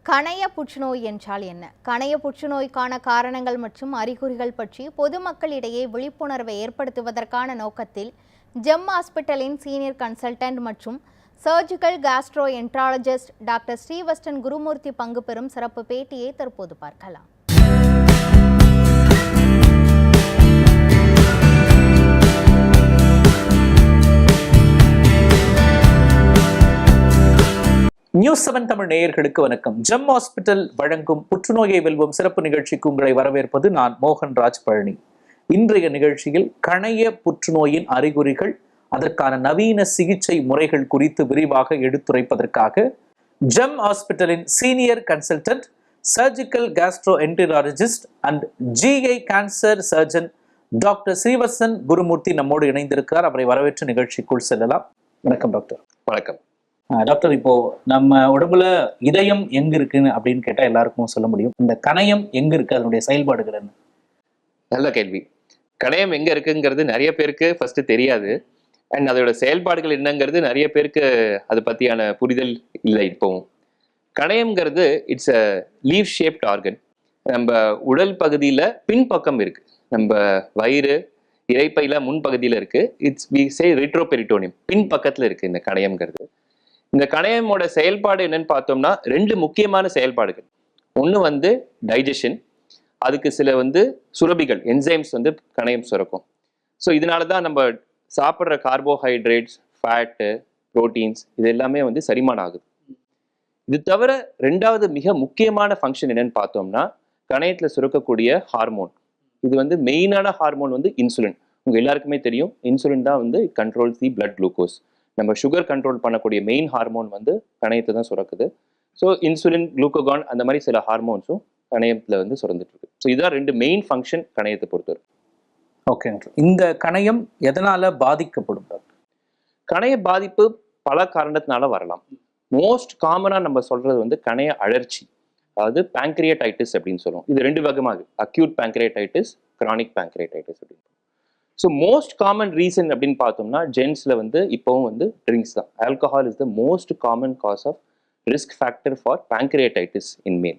கணைய புற்றுநோய் என்றால் என்ன? கணைய புற்றுநோய்க்கான காரணங்கள் மற்றும் அறிகுறிகள் பற்றி பொதுமக்களிடையே விழிப்புணர்வை ஏற்படுத்துவதற்கான நோக்கத்தில் ஜெம் ஹாஸ்பிட்டலின் சீனியர் கன்சல்டன்ட் மற்றும் surgical gastroenterologist doctor Srivatsan Gurumurthy பங்கு பெறும் சிறப்பு பேட்டியை தற்போது பார்க்கலாம். நியூஸ்7 தமிழ் நேயர்களுக்கு வணக்கம். ஜெம் ஹாஸ்பிட்டல் வழங்கும் புற்றுநோயை வெல்வோம் சிறப்பு நிகழ்ச்சிக்கு உங்களை வரவேற்பது நான் மோகன்ராஜ் பழனி. இன்றைய நிகழ்ச்சியில் கணைய புற்றுநோயின் அறிகுறிகள், அதற்கான நவீன சிகிச்சை முறைகள் குறித்து விரிவாக எடுத்துரைப்பதற்காக ஜெம் ஹாஸ்பிட்டலின் senior consultant, surgical gastroenterologist and GI cancer surgeon doctor Srivatsan Gurumurthy நம்மோடு இணைந்திருக்கிறார். அவரை வரவேற்று நிகழ்ச்சிக்குள் செல்லலாம். வணக்கம் டாக்டர். வணக்கம் டாக்டர். இப்போ நம்ம உடம்புல இதயம் எங்க இருக்குன்னு அப்படின்னு கேட்டா எல்லாருக்கும் சொல்ல முடியும். இந்த கணையம் எங்க இருக்கு, அதனுடைய செயல்பாடுகள் என்ன? நல்ல கேள்வி. கணையம் எங்க இருக்குங்கிறது நிறைய பேருக்கு ஃபர்ஸ்ட் தெரியாது. அண்ட் அதோட செயல்பாடுகள் என்னங்கிறது நிறைய பேருக்கு அது பத்தியான புரிதல் இல்லை. இப்போவும் கணையம்ங்கிறது it's a leaf shaped organ. நம்ம உடல் பகுதியில பின்பக்கம் இருக்கு. நம்ம வயிறு, இரைப்பையில முன்பகுதியில இருக்கு. இட்ஸ் வி சே ரெட்ரோபெரிட்டோனியம், பின்பக்கத்துல இருக்கு இந்த கணையம்ங்கிறது. இந்த கணையமோட செயல்பாடு என்னன்னு பார்த்தோம்னா ரெண்டு முக்கியமான செயல்பாடுகள். ஒன்று வந்து டைஜஷன், அதுக்கு சில சுரபிகள், என்சைம்ஸ் கணையம் சுரக்கும். ஸோ இதனால தான் நம்ம சாப்பிட்ற கார்போஹைட்ரேட்ஸ், ஃபேட்டு, ப்ரோட்டீன்ஸ் இது எல்லாமே செரிமானம் ஆகுது. இது தவிர ரெண்டாவது மிக முக்கியமான ஃபங்க்ஷன் என்னன்னு பார்த்தோம்னா கணையத்தில் சுரக்கக்கூடிய ஹார்மோன். இது மெயினான ஹார்மோன் இன்சுலின். உங்கள் எல்லாருக்குமே தெரியும், இன்சுலின் தான் கண்ட்ரோல்ஸ் தி பிளட் குளுக்கோஸ். நம்ம சுகர் கண்ட்ரோல் பண்ணக்கூடிய மெயின் ஹார்மோன் கணையத்தை தான் சுரக்குது. ஸோ இன்சுலின், குளுக்கோகான் அந்த மாதிரி சில ஹார்மோன்ஸும் கணையத்தில் சுரந்துட்டு இருக்கு. ஸோ இதுதான் ரெண்டு மெயின் ஃபங்க்ஷன் கணையத்தை பொறுத்தவரை. ஓகே. இந்த கணையம் எதனால பாதிக்கப்படும் டாக்டர்? கணைய பாதிப்பு பல காரணத்தினால வரலாம். மோஸ்ட் காமனாக நம்ம சொல்றது கணைய அழற்சி, அதாவது பேங்க்ரியடைட்டிஸ் அப்படின்னு சொல்லுவோம். இது ரெண்டு வகமாக, அக்யூட் பேங்க்ரியடைட்டிஸ், கிரானிக் பேங்க்ரியடைட்டிஸ் அப்படின்னு. ஸோ மோஸ்ட் காமன் ரீசன் அப்படின்னு பார்த்தோம்னா ஜென்ஸில் இப்போவும் ட்ரிங்க்ஸ் தான். Alcohol is the most common cause of risk factor for pancreatitis in male.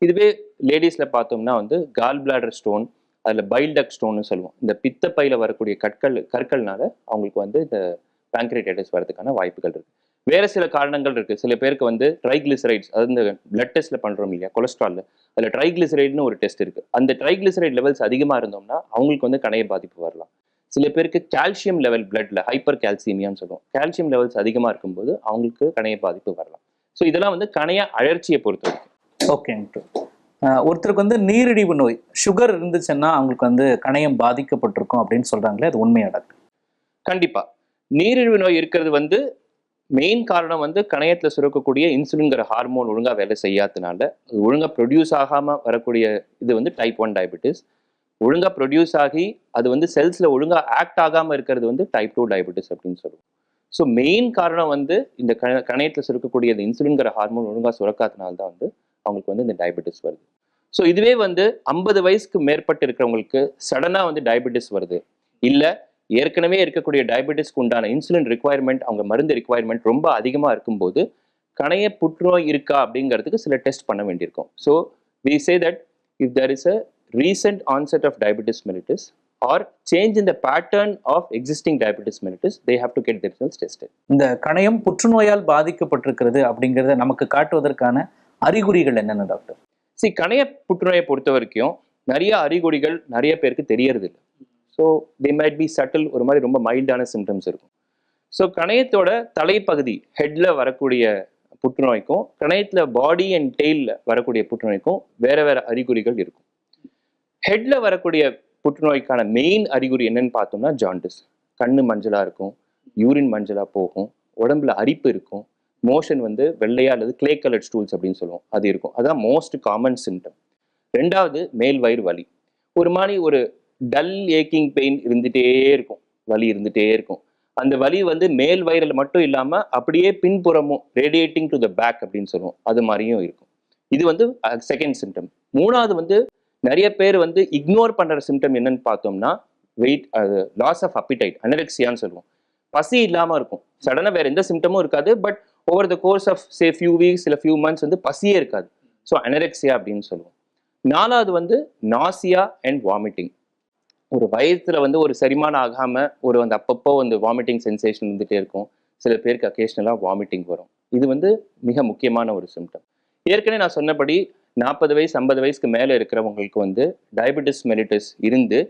இதுவே லேடிஸில் பார்த்தோம்னா கால் பிளாடர் ஸ்டோன், அதில் பைல் டக்ட் ஸ்டோன்னு சொல்லுவோம். இந்த பித்தப்பையில் வரக்கூடிய கற்கள்னால அவங்களுக்கு இந்த பேங்க்ரியடைட்டிஸ் வரதுக்கான வாய்ப்புகள் இருக்குது. வேறு சில காரணங்கள் இருக்குது. சில பேருக்கு ட்ரைக்ளிசரைட்ஸ், அதாவது இந்த பிளட் டெஸ்ட்டில் பண்ணுறோம் இல்லையா, கொலஸ்ட்ராலில், அதில் ட்ரைக்ளிசரைட்னு ஒரு டெஸ்ட் இருக்குது. அந்த ட்ரைக்ளிசரைட் லெவல்ஸ் அதிகமாக இருந்தோம்னா அவங்களுக்கு கணைய பாதிப்பு வரலாம். சில பேருக்கு கால்சியம் லெவல் பிளட்ல ஹைப்பர் கால்சியமியான்னு சொல்லுவோம். கால்சியம் லெவல்ஸ் அதிகமாக இருக்கும்போது அவங்களுக்கு கணைய பாதிப்பு வரலாம். ஸோ இதெல்லாம் கணைய அழற்சியை பொறுத்து. ஓகே. ஒருத்தருக்கு நீரிழிவு நோய், சுகர் இருந்துச்சுன்னா அவங்களுக்கு கணையம் பாதிக்கப்பட்டிருக்கும் அப்படின்னு சொல்றாங்களே, அது உண்மையா டாக்டர்? கண்டிப்பா. நீரிழிவு நோய் இருக்கிறது மெயின் காரணம் கணையத்தில் சுரக்கக்கூடிய இன்சுலின்கிற ஹார்மோன் ஒழுங்காக வேலை செய்யாததுனால, ஒழுங்காக ப்ரொடியூஸ் ஆகாமல் வரக்கூடிய இது டைப் 1 டயபெட்டிஸ். ஒழுங்காக ப்ரொடியூஸ் ஆகி அது செல்ஸில் ஒழுங்காக ஆக்ட் ஆகாமல் இருக்கிறது டைப் 2 டயபெட்டிஸ் அப்படின்னு சொல்லுவோம். ஸோ மெயின் காரணம் இந்த கணையத்தில் சுரக்கக்கூடிய இந்த இன்சுலின்கிற ஹார்மோன் ஒழுங்காக சுரக்காதனால தான் அவங்களுக்கு இந்த டயபெட்டிஸ் வருது. ஸோ இதுவே 50 வயசுக்கு மேற்பட்டு இருக்கிறவங்களுக்கு சடனாக டயபெட்டிஸ் வருது, இல்லை ஏற்கனவே இருக்கக்கூடிய டயபெட்டிஸ்க்கு உண்டான இன்சுலின் ரிக்குவயர்மெண்ட், அவங்க மருந்து ரிக்குவயர்மெண்ட் ரொம்ப அதிகமாக இருக்கும்போது கணைய புற்றுநோய் இருக்கா அப்படிங்கிறதுக்கு சில டெஸ்ட் பண்ண வேண்டியிருக்கும். So we say that if there is a recent onset of diabetes mellitus or change in the pattern of existing diabetes mellitus, they have to get themselves tested. இந்த கணையம் புற்றுநோயால் பாதிக்கப்பட்டிருக்கிறது அப்படிங்கிறத நமக்கு காட்டுவதற்கான அறிகுறிகள் என்னென்ன டாக்டர்? கணைய புற்றுநோயை பொறுத்த வரைக்கும் நிறைய அறிகுறிகள் நிறைய பேருக்கு தெரியறது இல்லை. So they might be subtle, ஒரு மாதிரி ரொம்ப மைல்டான சிம்டம்ஸ் இருக்கும். ஸோ கணையத்தோட தலைப்பகுதி, ஹெட்ல வரக்கூடிய புற்றுநோய்க்கும் கணையத்தில் பாடி அண்ட் டெய்லில் வரக்கூடிய புற்றுநோய்க்கும் வேற வேற அறிகுறிகள் இருக்கும். ஹெட்ல வரக்கூடிய புற்றுநோய்க்கான மெயின் அறிகுறி என்னன்னு பார்த்தோம்னா ஜாண்டிஸ். கண்ணு மஞ்சளா இருக்கும், யூரின் மஞ்சளா போகும், உடம்புல அரிப்பு இருக்கும், மோஷன் வெள்ளையா அல்லது கிளே கலர்ட் ஸ்டூல்ஸ் அப்படின்னு சொல்லுவோம், அது இருக்கும். அதான் மோஸ்ட் காமன் சிம்டம். ரெண்டாவது மேல் வயிறு வலி, ஒரு மாதிரி ஒரு டல் ஏக்கிங் பெயின் இருந்துகிட்டே இருக்கும், வலி இருந்துகிட்டே இருக்கும். அந்த வலி மேல் வயிறில் மட்டும் இல்லாமல் அப்படியே பின்புறமும் ரேடியேட்டிங் டு த பேக் அப்படின்னு சொல்லுவோம், அது மாதிரியும் இருக்கும். இது செகண்ட் சிம்டம். மூணாவது நிறைய பேர் இக்னோர் பண்ணுற சிம்டம் என்னன்னு பார்த்தோம்னா வெயிட், லாஸ் ஆஃப் அப்பிடைட், அனரெக்சியான்னு சொல்லுவோம். பசி இல்லாமல் இருக்கும், சடனாக வேறு எந்த சிம்டமும் இருக்காது, but over the course of say few weeks இல்லை ஃபியூ மந்த்ஸ் பசியே இருக்காது. ஸோ அனரெக்சியா அப்படின்னு சொல்லுவோம். நாலாவது வந்து நாசியா அண்ட் வாமிட்டிங். ஒரு வயத்துல வந்து ஒரு செரிமானம் ஆகாம ஒரு அந்த அப்பப்போ வந்து வாமிட்டிங் சென்சேஷன் இருந்துகிட்டே இருக்கும். சில பேருக்கு அக்கேஷனலாக வாமிட்டிங் வரும். இது வந்து மிக முக்கியமான ஒரு சிம்டம். ஏற்கனவே நான் சொன்னபடி 40 வயசு 50 வயசுக்கு மேலே இருக்கிறவங்களுக்கு வந்து டயபெட்டிஸ் மெலிட்டஸ் இருந்து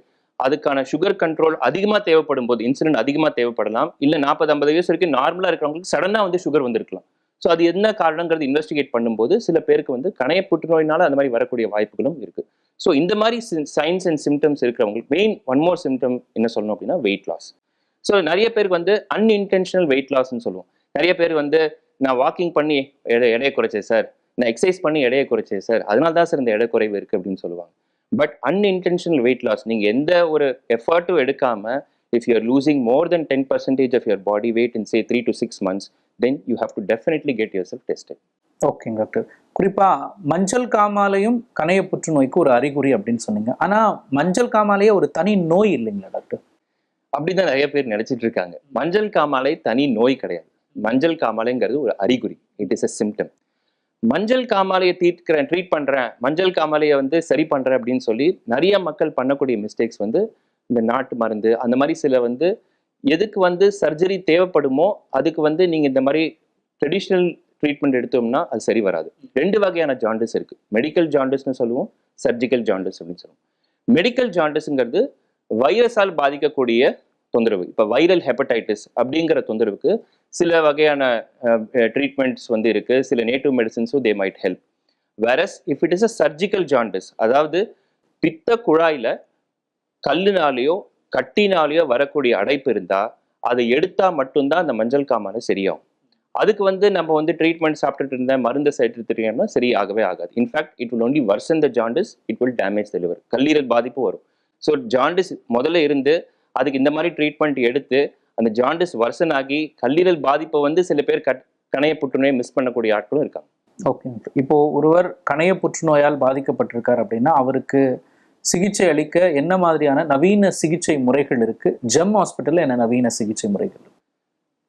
அதுக்கான சுகர் கண்ட்ரோல் அதிகமாக தேவைப்படும் போது இன்சுலின் அதிகமாக தேவைப்படலாம். இல்லை 40-50 வயசு வரைக்கும் நார்மலாக இருக்கிறவங்களுக்கு சடனாக வந்து சுகர் வந்திருக்கலாம். ஸோ அது என்ன காரணங்கிறது இன்வெஸ்டிகேட் பண்ணும்போது சில பேருக்கு வந்து கணைய புற்றுநோயினால அந்த மாதிரி வரக்கூடிய வாய்ப்புகளும் இருக்கு. ஸோ இந்த மாதிரி சைன்ஸ் அண்ட் சிம்டம்ஸ் இருக்கிறவங்களுக்கு மெயின் ஒன் மோர் சிம்டம் என்ன சொல்லணும் அப்படின்னா வெயிட் லாஸ். ஸோ நிறைய பேருக்கு வந்து அன்இன்டென்ஷனல் வெயிட் லாஸ்ன்னு சொல்லுவோம். நிறைய பேர் வந்து நான் வாக்கிங் பண்ணி எடையை குறைச்சேன் சார், நான் எக்ஸசைஸ் பண்ணி எடையை குறைச்சேன் சார், அதனால தான் சார் இந்த எடை குறைவு இருக்கு அப்படின்னு சொல்லுவாங்க. பட் அன்இன்டென்ஷனல் வெயிட் லாஸ், நீங்க எந்த ஒரு எஃபர்ட்டும் எடுக்காம if you are losing more than 10% of your body weight in say 3 to 6 months, then you have to definitely get yourself tested. ஓகேங்க டாக்டர். குறிப்பா மஞ்சள் காமாலையும் கணைய புற்றுநோய்க்கு ஒரு அறிகுறி அப்படின்னு சொன்னீங்க. ஆனா மஞ்சள் காமாலையே ஒரு தனி நோய் இல்லைங்களா டாக்டர்? அப்படிதான் நிறைய பேர் நினைச்சிட்டு இருக்காங்க. மஞ்சள் காமாலை தனி நோய் கிடையாது. மஞ்சள் காமாலைங்கிறது ஒரு அறிகுறி. It is a symptom. மஞ்சள் காமாலையை ட்ரீட் பண்றேன், மஞ்சள் காமாலையை வந்து சரி பண்றேன் அப்படின்னு சொல்லி நிறைய மக்கள் பண்ணக்கூடிய மிஸ்டேக்ஸ் வந்து இந்த நாட்டு மருந்து அந்த மாதிரி சில வந்து எதுக்கு வந்து சர்ஜரி தேவைப்படுமோ அதுக்கு வந்து நீங்க இந்த மாதிரி ட்ரெடிஷ்னல் ட்ரீட்மெண்ட் எடுத்தோம்னா அது சரி வராது. 2 வகையான ஜாண்டிஸ் இருக்கு. மெடிக்கல் ஜாண்டிஸ்னு சொல்லுவோம், சர்ஜிக்கல் ஜாண்டிஸ் அப்படின்னு சொல்லுவோம். மெடிக்கல் ஜாண்டிஸ்ங்கிறது வைரஸால் பாதிக்கக்கூடிய தொந்தரவு. இப்போ வைரல் ஹெப்படைட்டிஸ் அப்படிங்கிற தொந்தரவுக்கு சில வகையான ட்ரீட்மெண்ட்ஸ் வந்து இருக்கு. சில நேட்டிவ் மெடிசன்ஸும் they might help. Whereas if it is a surgical jaundice, அதாவது பித்த குழாயில கல்லுனாலேயோ கட்டினாலேயோ வரக்கூடிய அடைப்பு இருந்தா அதை எடுத்தா மட்டும்தான் அந்த மஞ்சள் காமாலை சரியாகும். அதுக்கு வந்து நம்ம வந்து ட்ரீட்மெண்ட் சாப்பிட்டுட்டு இருந்தேன், மருந்து எடுத்துட்டீங்கன்னா சரி ஆகவே ஆகாது. In fact it will only worsen the jaundice, it will damage the liver. கல்லீரல் பாதிப்பு வரும். ஸோ ஜாண்டிஸ் முதல்ல இருந்து அதுக்கு இந்த மாதிரி ட்ரீட்மெண்ட் எடுத்து அந்த ஜாண்டிஸ் வர்சன் ஆகி கல்லீரல் பாதிப்பை வந்து சில பேர் கணைய புற்றுநோயை மிஸ் பண்ணக்கூடிய ஆட்களும் இருக்காங்க. ஓகே. இப்போ ஒருவர் கணைய புற்றுநோயால் பாதிக்கப்பட்டிருக்கார் அப்படின்னா அவருக்கு சிகிச்சை அளிக்க என்ன மாதிரியான நவீன சிகிச்சை முறைகள் இருக்கு? ஜெம் ஹாஸ்பிட்டல்ல என்ன நவீன சிகிச்சை முறைகள் இருக்கு?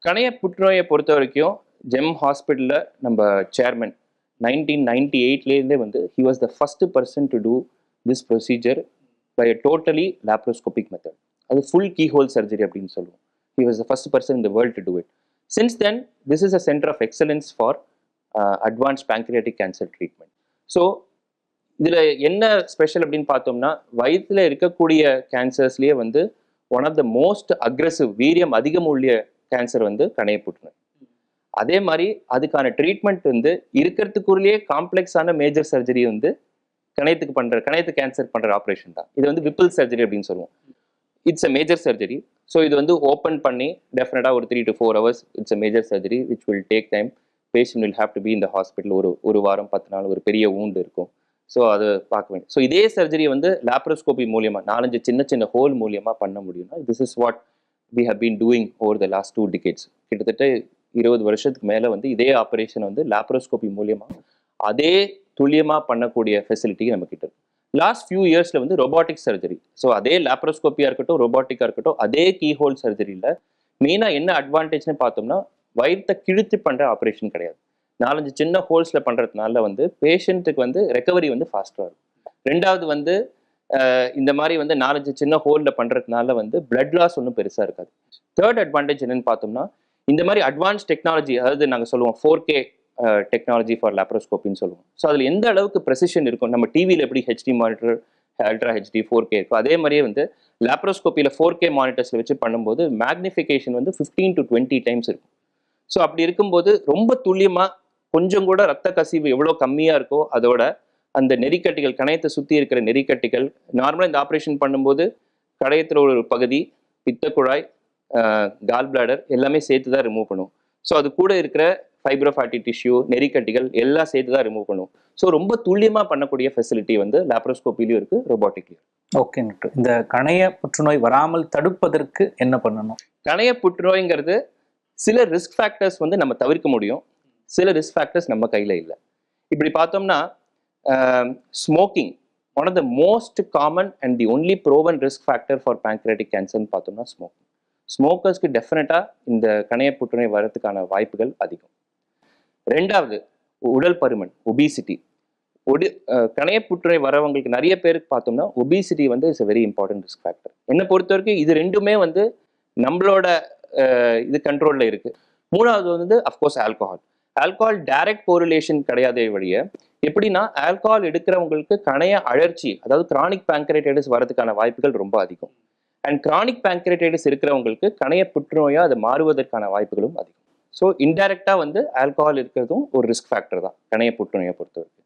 கணைய புற்றுநோயை பொறுத்த வரைக்கும் ஜெம் ஹாஸ்பிட்டல்ல நம்ம சேர்மன் 1998 வந்து he was the first person to do this procedure by a totally laparoscopic method. அது ஃபுல் கீஹோல் சர்ஜரி அப்படின்னு சொல்லுவோம். He was the first person in the world to do it. Since then, this is a center of excellence for advanced pancreatic cancer treatment. So இதுல என்ன special அப்படின்னு பார்த்தோம்னா வயிற்றுல இருக்கக்கூடிய கேன்சர்ஸ்லயே வந்து one of the most aggressive வீரியம் அதிகம் உள்ள கேன்சர் வந்து கணைய புற்றுநோய். அதே மாதிரி அதுக்கான ட்ரீட்மெண்ட் வந்து இருக்கிறதுக்குள்ளேயே காம்ப்ளெக்ஸான மேஜர் சர்ஜரி வந்து கணையத்து கேன்சர் பண்ற ஆப்ரேஷன் தான். இது வந்து விப்பிள் சர்ஜரி அப்படின்னு சொல்லுவோம். It's a major surgery. So இது வந்து ஓப்பன் பண்ணி டெஃபினட்டாக ஒரு 3 to 4 hours it's a major surgery which will take time. Patient will have to be இந்த ஹாஸ்பிட்டல் ஒரு வாரம் 10 நாள். ஒரு பெரிய ஊண்டு இருக்கும். ஸோ அது பார்க்க வேண்டும். ஸோ இதே சர்ஜரி வந்து லாப்ரோஸ்கோபி மூலியமாக 4-5 சின்ன ஹோல் மூலியமாக பண்ண முடியும்னா this is what we have been doing over the last 2 decades. கிட்டத்தட்ட 20 வருஷத்துக்கு மேலே வந்து இதே ஆப்ரேஷன் வந்து லாப்ரோஸ்கோபி மூலியமாக அதே துல்லியமாக பண்ணக்கூடிய ஃபெசிலிட்டி நம்ம கிட்ட இருக்கு. லாஸ்ட் ஃபியூ இயர்ஸில் வந்து ரொபாட்டிக் சர்ஜரி. ஸோ அதே லாப்ரோஸ்கோப்பியாக இருக்கட்டும், ரொபாட்டிக்காக இருக்கட்டும், அதே கீஹோல் சர்ஜரியில் மெயினாக என்ன அட்வான்டேஜ்னு பார்த்தோம்னா வயிற்றை கிழித்து பண்ணுற ஆப்ரேஷன் கிடையாது. 4-5 சின்ன ஹோல்ஸில் பண்ணுறதுனால வந்து பேஷண்ட்டுக்கு வந்து ரெக்கவரி வந்து ஃபாஸ்ட்டாக இருக்கும். ரெண்டாவது வந்து இந்த மாதிரி வந்து 4-5 சின்ன ஹோலில் பண்ணுறதுனால வந்து பிளட் லாஸ் ஒன்றும் பெருசாக இருக்காது. தேர்ட் அட்வான்டேஜ் என்னன்னு பார்த்தோம்னா இந்த மாதிரி அட்வான்ஸ் டெக்னாலஜி, அதாவது நாங்கள் சொல்லுவோம் 4K டெக்னாலஜி ஃபார் லாப்ரோஸ்கோப்பின்னு சொல்லுவோம். ஸோ அதில் எந்த அளவுக்கு ப்ரெசிஷன் இருக்கும், நம்ம டிவியில் எப்படி HD monitor, ultra HD 4K இருக்கும், அதே மாதிரியே வந்து லாப்ரோஸ்கோப்பியில் 4K மானிட்டர்ஸில் வச்சு பண்ணும்போது மேக்னிஃபிகேஷன் வந்து 15 to 20 டைம்ஸ் இருக்கும். ஸோ அப்படி இருக்கும்போது ரொம்ப துல்லியமாக கொஞ்சம் கூட ரத்த கசிவு எவ்வளோ கம்மியாக இருக்கோ அதோட அந்த நெறிக்கட்டிகள், கணையத்தை சுற்றி இருக்கிற நெறிக்கட்டிகள், நார்மலாக இந்த ஆப்ரேஷன் பண்ணும்போது கணையத்தில் ஒரு பகுதி, பித்தக்குழாய், கால் பிளாடர் எல்லாமே சேர்த்து தான் ரிமூவ் பண்ணுவோம். ஸோ அது கூட இருக்கிற ஃபைப்ரோஃபேட்டி டிஷ்யூ, நெறிக்கட்டிகள் எல்லாம் சேர்த்து தான் ரிமூவ் பண்ணுவோம். ஸோ ரொம்ப துல்லியமாக பண்ணக்கூடிய ஃபெசிலிட்டி வந்து லாப்ரோஸ்கோப்பிலையும் இருக்குது, ரொபாட்டிக்லையும். ஓகே. இந்த கணைய புற்றுநோய் வராமல் தடுப்பதற்கு என்ன பண்ணணும்? கணைய புற்றுநோய்ங்கிறது சில ரிஸ்க் ஃபேக்டர்ஸ் வந்து நம்ம தவிர்க்க முடியும், சில ரிஸ்க் ஃபேக்டர்ஸ் நம்ம கையில் இல்லை. இப்படி பார்த்தோம்னா smoking one of the most common and the only proven risk factor for pancreatic கேன்சர்னு பார்த்தோம்னா ஸ்மோக்கிங். ஸ்மோக்கர்ஸ்க்கு டெஃபினட்டாக இந்த கணைய புற்றுநோய் வரதுக்கான வாய்ப்புகள் அதிகம். ரெண்டாவது உடல் பருமன், ஒபிசிட்டி. கணைய புற்றுநோய் வரவங்களுக்கு நிறைய பேருக்கு பார்த்தோம்னா ஒபிசிட்டி வந்து it's very important risk factor. என்னை பொறுத்த வரைக்கும் இது ரெண்டுமே வந்து நம்மளோட இது கண்ட்ரோல்ல இருக்கு. மூணாவது வந்து அஃப்கோர்ஸ் ஆல்கஹால் டைரக்ட் கோரிலேஷன் கிடையாதே வழிய, எப்படின்னா ஆல்கஹால் எடுக்கிறவங்களுக்கு கணைய அழற்சி, அதாவது கிரானிக் பேங்க்ரைட்டிஸ் வரதுக்கான வாய்ப்புகள் ரொம்ப அதிகம். அண்ட் கிரானிக் பேங்க்ரைட்டிஸ் இருக்கிறவங்களுக்கு கணைய புற்றுநோயா அது மாறுவதற்கான வாய்ப்புகளும் அதிகம். ஸோ இன்டைரக்டா வந்து ஆல்கஹால் இருக்கிறதும் ஒரு ரிஸ்க் ஃபேக்டர் தான் கணைய புற்றுநோயை பொறுத்தவரைக்கும்.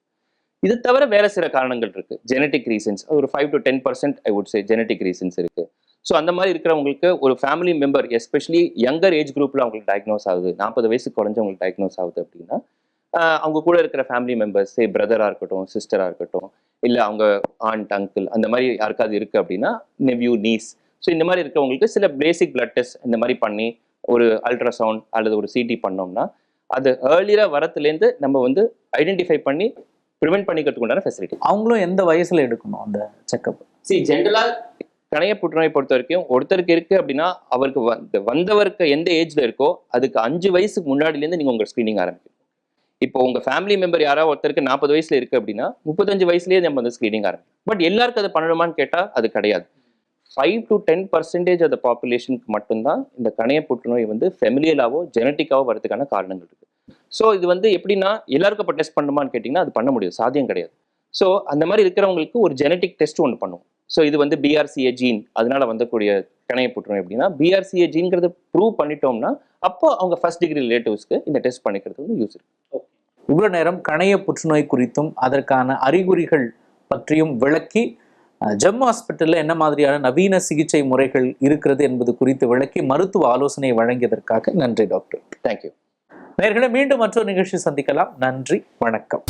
இது தவிர வேற சில காரணங்கள் இருக்கு. ஜெனட்டிக் ரீசன்ஸ் ஒரு 5 to 10% I would say genetic reasons இருக்கு. ஸோ அந்த மாதிரி இருக்கிறவங்களுக்கு ஒரு family member especially younger age குரூப்ல அவங்களுக்கு டயக்னோஸ் ஆகுது, 40 வயசுக்கு குறைஞ்சவங்களுக்கு டயக்னோஸ் ஆகுது அப்படின்னா அவங்க கூட இருக்கிற ஃபேமிலி மெம்பர்ஸ், பிரதரா இருக்கட்டும், சிஸ்டரா இருக்கட்டும், இல்லை அவங்க ஆண்ட் அங்கிள் அந்த மாதிரி யாருக்காவது இருக்கு அப்படின்னா நெவ்யூ நீஸ். ஸோ இந்த மாதிரி இருக்கிறவங்களுக்கு சில பேசிக் பிளட் டெஸ்ட் இந்த மாதிரி பண்ணி ஒரு அல்ட்ராசவுண்ட் அல்லது ஒரு சிடி பண்ணோம்னா அது ஏர்லியரா வரத்துலேருந்து நம்ம வந்து ஐடென்டிஃபை பண்ணி ப்ரிவென்ட் பண்ணிக்கிறதுக்கு உண்டான ஃபெசிலிட்டி. அவங்களும் எந்த வயசுல எடுக்கணும் அந்த செக்அப்? ஜென்ரலா கணைய புற்றுநோய் பொறுத்த வரைக்கும் ஒருத்தருக்கு இருக்கு அப்படின்னா அவருக்கு வந்தவருக்கு எந்த ஏஜ்ல இருக்கோ அதுக்கு 5 வயசுக்கு முன்னாடிலேருந்து நீங்க உங்க ஸ்கிரீனிங் ஆரம்பிக்கணும். இப்போ உங்க ஃபேமிலி மெம்பர் யாராவது ஒருத்தருக்கு 40 வயசுல இருக்கு அப்படின்னா 35 வயசுலேயே நம்ம வந்து ஸ்கிரீனிங் ஆரம்பிக்கும். பட் எல்லாருக்கும் அது பண்ணணுமான்னு கேட்டா அது கிடையாது. 5 to 10% ஆஃப் த பாப்புலேஷனுக்கு மட்டும்தான் இந்த கணைய புற்றுநோய் வந்து ஃபெமிலியலாவோ ஜெனட்டிக்காவோ வரதுக்கான காரணங்கள் இருக்கு. ஸோ இது வந்து எப்படின்னா எல்லாருக்கும் இப்போ டெஸ்ட் பண்ணுமான்னு கேட்டிங்கன்னா அது பண்ண முடியாது, சாத்தியம் கிடையாது. ஸோ அந்த மாதிரி இருக்கிறவங்களுக்கு ஒரு ஜெனட்டிக் டெஸ்ட் ஒன்று பண்ணுவோம். ஸோ இது வந்து BRCA ஜீன், அதனால வந்தக்கூடிய கணைய புற்றுநோய் அப்படின்னா BRCA ஜீன்கிறது ப்ரூவ் பண்ணிட்டோம்னா அப்போ அவங்க ஃபர்ஸ்ட் டிகிரி ரிலேட்டிவ்ஸ்க்கு இந்த டெஸ்ட் பண்ணிக்கிறது வந்து யூஸ் இருக்கு. இவ்வளோ நேரம் கணைய புற்றுநோய் குறித்தும் அதற்கான அறிகுறிகள் பற்றியும் விளக்கி ஜம்மு ஹாஸ்பிட்டலில் என்ன மாதிரியான நவீன சிகிச்சை முறைகள் இருக்கிறது என்பது குறித்து விளக்கி மருத்துவ ஆலோசனை வழங்கியதற்காக நன்றி டாக்டர். தேங்க்யூ. நேயர்களே, மீண்டும் மற்றொரு நிகழ்ச்சி சந்திக்கலாம். நன்றி, வணக்கம்.